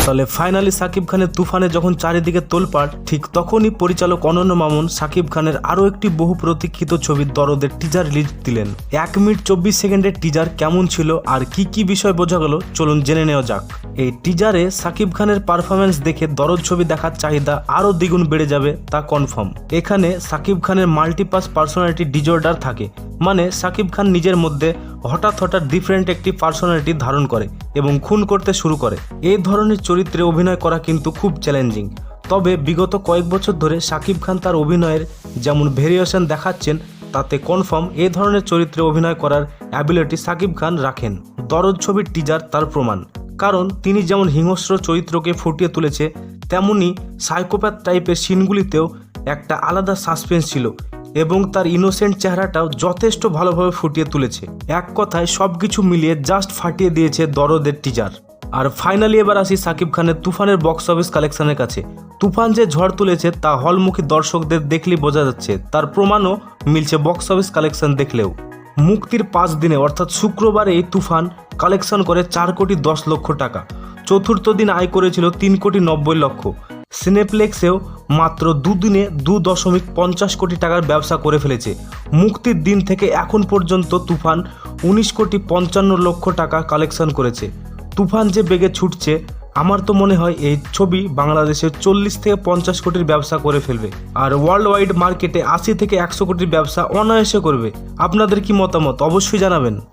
তাহলে ফাইনালি সাকিব খানের তুফানে যখন চারিদিকে তোলপাড়, ঠিক তখনই পরিচালক অনন্য মামুন সাকিব খানের আরও একটি বহু প্রতীক্ষিত ছবি দরদের টিজার রিলিজ দিলেন। 1 মিনিট 24 সেকেন্ডের টিজার কেমন ছিল আর কি কি বিষয় বোঝা গেল চলুন জেনে নেওয়া যাক। এই টিজারে সাকিব খানের পারফরমেন্স দেখে দরদ ছবি দেখার চাহিদা আরও দ্বিগুণ বেড়ে যাবে তা কনফার্ম। এখানে সাকিব খানের মাল্টিপাস পার্সোনালিটি ডিজর্ডার থাকে, মানে সাকিব খান নিজের মধ্যে হঠাৎ ডিফারেন্ট একটি পার্সোনালিটি ধারণ করে এবং খুন করতে শুরু করে। এই ধরনের চরিত্রে অভিনয় করা কিন্তু খুব চ্যালেঞ্জিং। তবে বিগত কয়েক বছর ধরে সাকিব খান তার অভিনয়ের যেমন ভেরিয়েশন দেখাচ্ছেন, তাতে কনফার্ম এই ধরনের চরিত্রে অভিনয় করার অ্যাবিলিটি সাকিব খান রাখেন। দরদ ছবির টিজার তার প্রমাণ, কারণ তিনি যেমন হিংস্র চরিত্রকে ফুটিয়ে তুলেছে, তেমনি সাইকোপ্যাথ টাইপের সিনগুলিতেও একটা আলাদা সাসপেন্স ছিল এবং তার ইনোসেন্ট চেহারাটাও যথেষ্ট ভালোভাবে ফুটিয়ে তুলেছে। এক কথায় সবকিছু মিলিয়ে জাস্ট ফাটিয়ে দিয়েছে দরদের টিজার। আর ফাইনালি এবার আসি সাকিব খানের তুফানের বক্স অফিস কালেকশনের কাছে। তুফান যে ঝড় তুলেছে তা হলমুখী দর্শকদের দেখলেই বোঝা যাচ্ছে, তার প্রমাণও মিলছে বক্স অফিস কালেকশন দেখলেও। মুক্তির 5 দিনে অর্থাৎ শুক্রবারে এই তুফান কালেকশন করে 4 কোটি 10 লক্ষ টাকা। চতুর্থ দিন আয় করেছিল 3 কোটি 90 লক্ষ। সিনেপ্লেক্সেও মাত্র দুদিনে 2.50 কোটি টাকার ব্যবসা করে ফেলেছে। মুক্তির দিন থেকে এখন পর্যন্ত তুফান 19 কোটি 55 লক্ষ টাকা কালেকশন করেছে। তুফান যে বেগে ছুটছে, আমার তো মনে হয় এই ছবি বাংলাদেশে 40 থেকে 50 কোটির ব্যবসা করে ফেলবে, আর ওয়ার্ল্ড ওয়াইড মার্কেটে 80 থেকে 100 কোটির ব্যবসা অনায়াসে করবে। আপনাদের কি মতামত অবশ্যই জানাবেন।